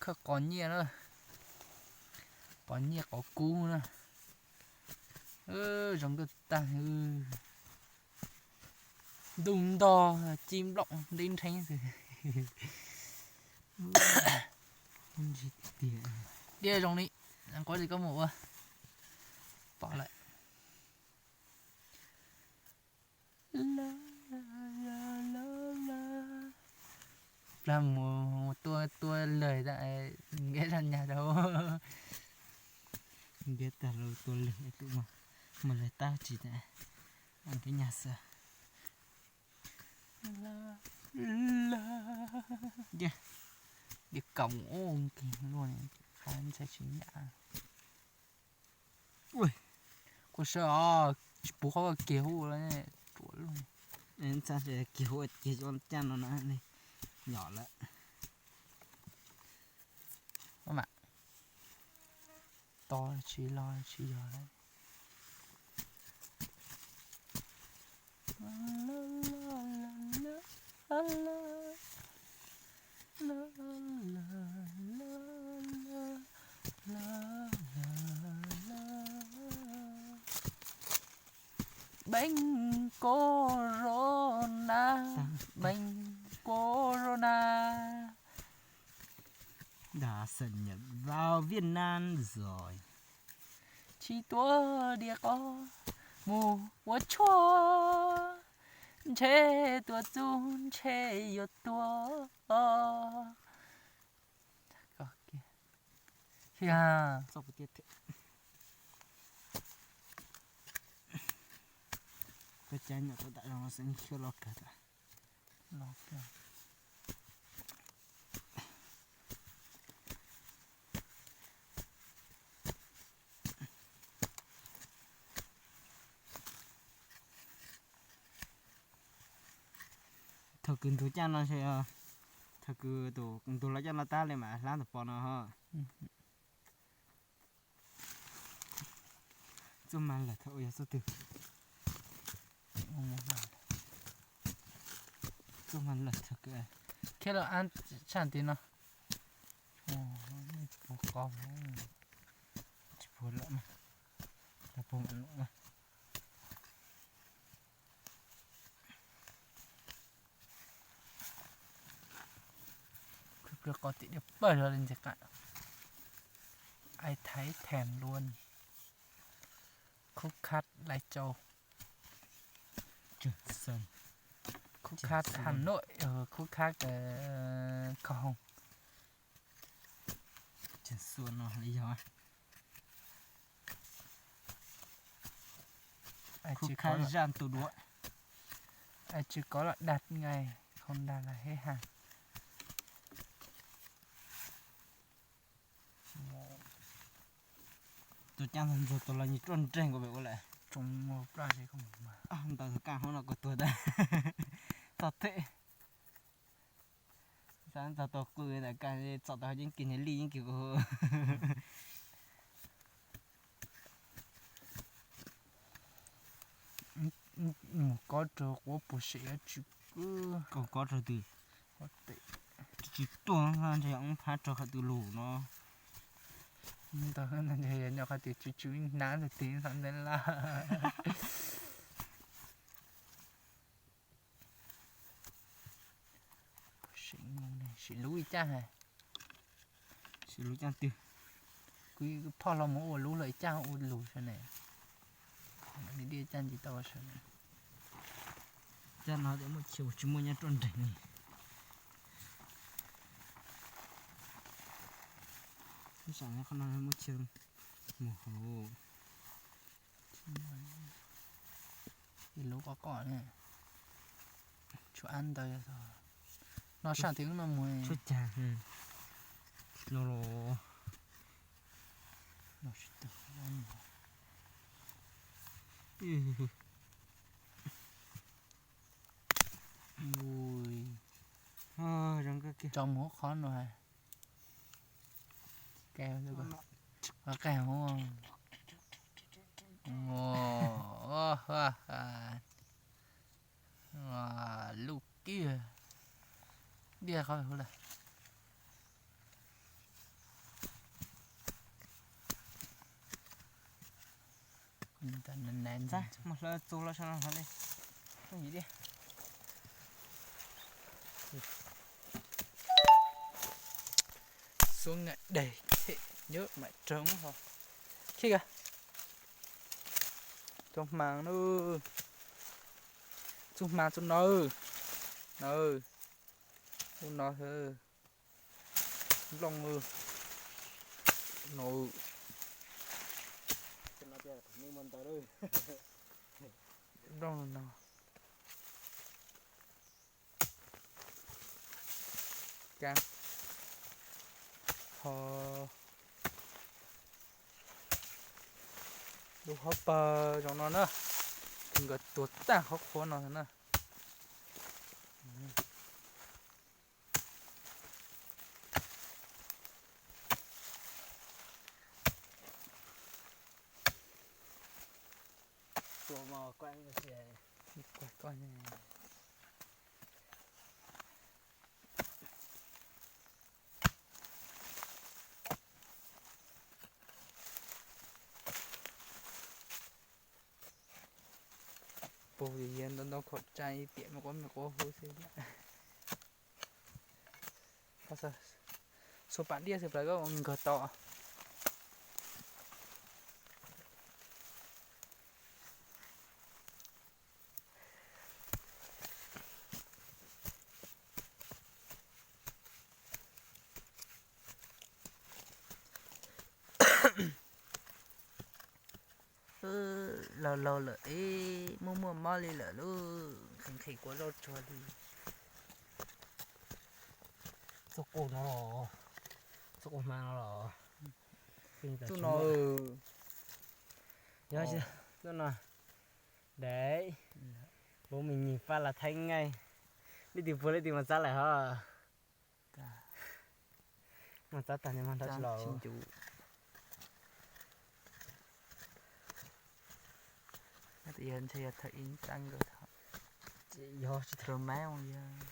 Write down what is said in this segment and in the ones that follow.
có nhia nữa, có nhia có cu nữa, giống cái ta đùng to chim lọng đến thanh rồi. Đi trong đi, có gì có mũ bỏ lại. Làm một tua lời tại nghĩa là nhà đâu. Biết là rồi tôi lười tụi mà lời tao chỉ là ăn cái nhà sợ. Yeah. Đi cổng ôm kì luôn khán sẽ chính nhã. Ui, có sợ bố có kiểu đấy chuột luôn. nên sao sẽ kiểu cho chăn nó này nhỏ lại. Các bạn to chỉ lo chỉ giờ đấy. Bệnh corona, bệnh corona Đã xâm nhập vào Việt Nam rồi. chỉ tua địa có mù của chua chế tua chun chế yo tua kìa Sao có tiết thế? Cái chai nhỏ tôi đã nó sẽ chưa lo cả ta. Nó kìa. Thật cứ tôi chăn nó sẽ thật cứ tôi lấy cho nó ta lên mà làm được bọn nó ha. Chứ mà là thôi sao từ. Chứ mà là thật cái. Cái là ăn chẳng tin nó. Bố có chỉ bố lợn mà. Là bố ăn lợn mà. Cứ có tí được bởi ra lên chắc cả. Ai thấy thèm luôn. Khúc khát Lai Châu. Trường Sơn. Khúc khát Hà Nội, khúc khát Cầu Hồng. Trường Xuân nó lý do. Khúc khát gian tù đuổi. Ai chưa có là đặt ngay, không đặt là hết hàng. Tôi chẳng rồi tôi là như tròn trên của bạn lại. Trong một ra thì không mà. Tao cả không là của tôi đây. Thật thế. Sáng tao tôi cười là cái sao tao những cái ly những kiểu có trò của bố sĩ chứ cứ có trò từ. có tệ. Chỉ tuần ra thì ông phát trò từ lù nó. Nhưng tao hơn là thế nhỏ khát thì chú ná được tiếng sẵn đến là. Sĩ lúi cha hả? Sĩ lúi cha tiêu. Quý phò lòng mũ lú lợi cha ô lù cho này. Đi đi chân gì tao cho này. Cha nó để một chiều chúng mua nhá tròn rảnh này. Cái sáng này con nói một chiều một hồ. Thì lú có cỏ này. Chú ăn tới rồi. Nó sáng tiếng nó mùi. Chút chà. Nó Nó sẽ tự ăn. Ui. Răng cái kia. Trong hố khó rồi hả? Kèo được rồi. Có kèo không? Lúc kia. Đi khỏi hố này. ta nên nén ra một là chỗ là sao nó đi không gì đi xuống ngã đầy thế nhớ mẹ trống hả khi kìa trong màng nữa trong màng trong nơ nơ trong nơ thôi lòng mưa nồi nó chơi như mình tới đây lòng nào can họดูเขาเปิดตรงนั้นนะถึงกับตัวตั้งเขาโคนเอานะ chỗ mà quanh cái gì quạt coi nha bố thì yên nó khọt chay tiệm mà có hôi xe đấy sao sao số bạn đi sẽ phải có ngờ to lờ lờ lờ ấy mua mua mò đi lờ luôn khinh khỉ quá rồi cho đi số cổ nó rồi số cổ mang nó rồi chú nó nhớ chưa chú nó đấy bố mình nhìn phát là thấy ngay đi tìm phố đi tìm mà giá lại ha mà giá tàn nhưng mà đã lò xin chú thì hiện sẽ thấy tăng rồi thôi do rồi mấy ông giờ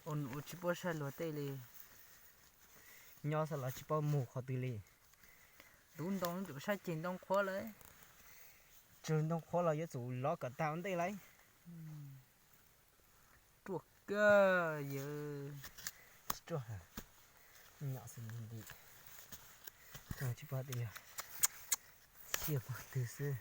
ôn chỉ bớt sai lúa tê li nho sao là chỉ bao mù khó từ li đúng đông chủ sai chín đông khó lấy trường đông khó là yếu chủ lo cả tao đây lấy chuột cơ giờ chuột nhỏ xinh đi rồi chỉ bao tiền chia bao từ xưa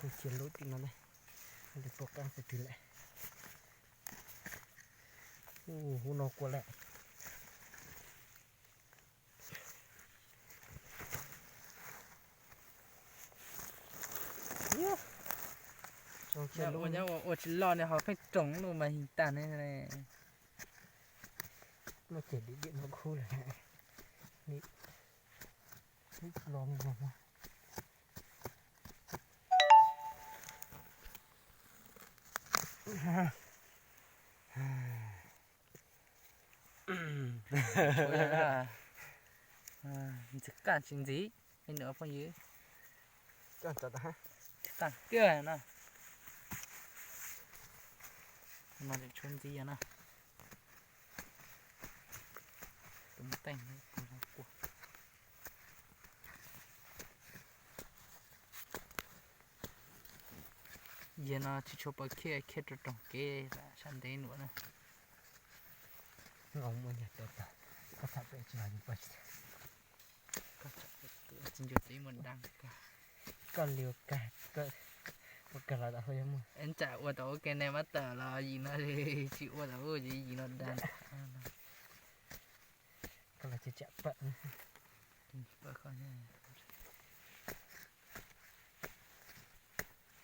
cô chiến lối thì nó này để tôi căng phải thử lại nó qua lại trong chiến lối nhau ở chỉ lo này họ phải trống luôn mà hình tàn này này nó chỉ đi điện nó khu lại đi lo mà chắc cả chuyện gì hay nữa phong dưới cho ta ha cả kia nè nó để chôn gì nè tụm tành của giờ nó chỉ chụp ở kia rồi trồng kia là sang đây nữa nè ngon muốn nhặt được có thật vậy chứ là như vậy có chính chủ tí mình đang con liều cả một cái là đã hơi em anh chạy qua tổ cái này mất tờ là gì nó thì chịu qua tổ gì nó đang cái là chỉ chạm bận bớt con nha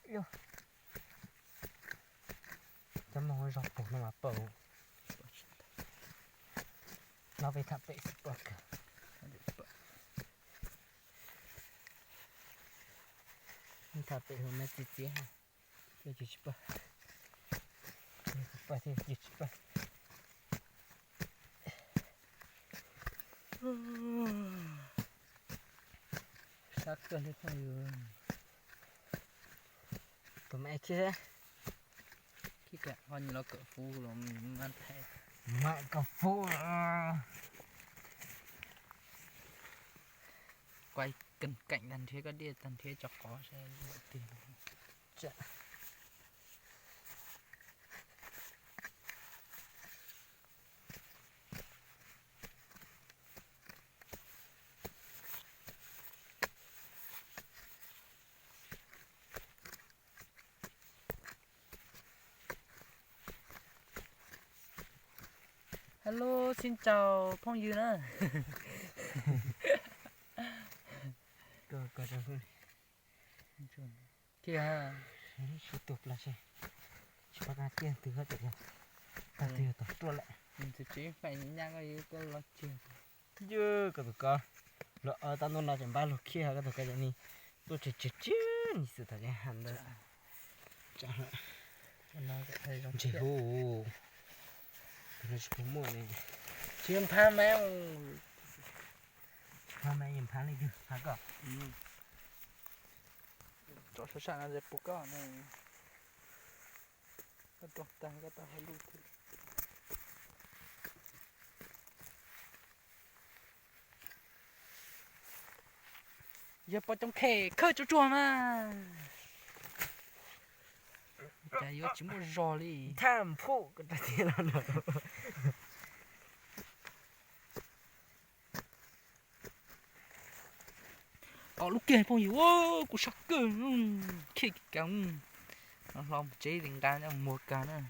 yêu chấm mong rọc cổ nó mà bầu nó về tháp vệ bậc tháp vệ hôm nay chỉ ha cái gì chứ bậc thì chỉ bậc Sắc cơn thế không được. Tụi mẹ kia Khi cả hoa như nó cỡ phu rồi mình ăn thay. mẹ cà phô Quay cận cạnh đàn thế có đi đàn thế chọc có sẽ tiền. Chà. Hello, xin chào Phong Dư nữa. Coi cho hơn Kìa. số tục là gì chỉ bắt ra tiền từ hết rồi ta tiền tổng tua lại Mình sẽ chỉ phải nhang cái lo chuyện. dư cái tụi con lỡ ở tao nó là chẳng ba lục kia cái tụi cái này tôi chỉ chứ như sự thật nha hẳn đó chẳng hạn Nó sẽ thấy giống chỉ chuyện. hú nó chỉ có mua này Chiêm tha mèo. hôm nay nhìn phá lên chưa phá cỏ Chỗ số sạn là dẹp bố cỏ này. Cái tổ tăng cái tổ hơi lưu thử. Giờ bỏ trong khề khơi chỗ chùa mà. Chả yếu chỉ một rò đi. tham phụ cái ta tiền là nữa Lúc kia phong hiểu ô của sắc cơ khi cắm nó lòng chế đình ra nha một cái nữa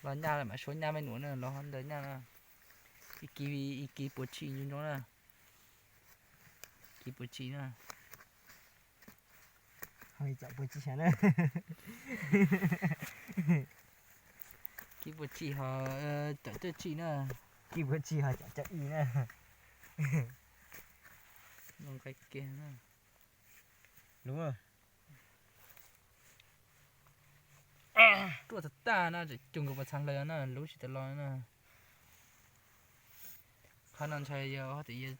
nó nhà là mà số nhà mấy nữa nè nó hơn đến nhà iki bố trí như nó nè iki bố trí nè hơi chậm bữa chiều nữa iki bố trí họ tự trí nè kỳ bữa chiều hơi chậm chậm ý nữa nó cái kia nè đúng rồi tua thật ta nè chỉ chung cái sang lời nè lúc chỉ tự lo nè khả năng chơi giờ thì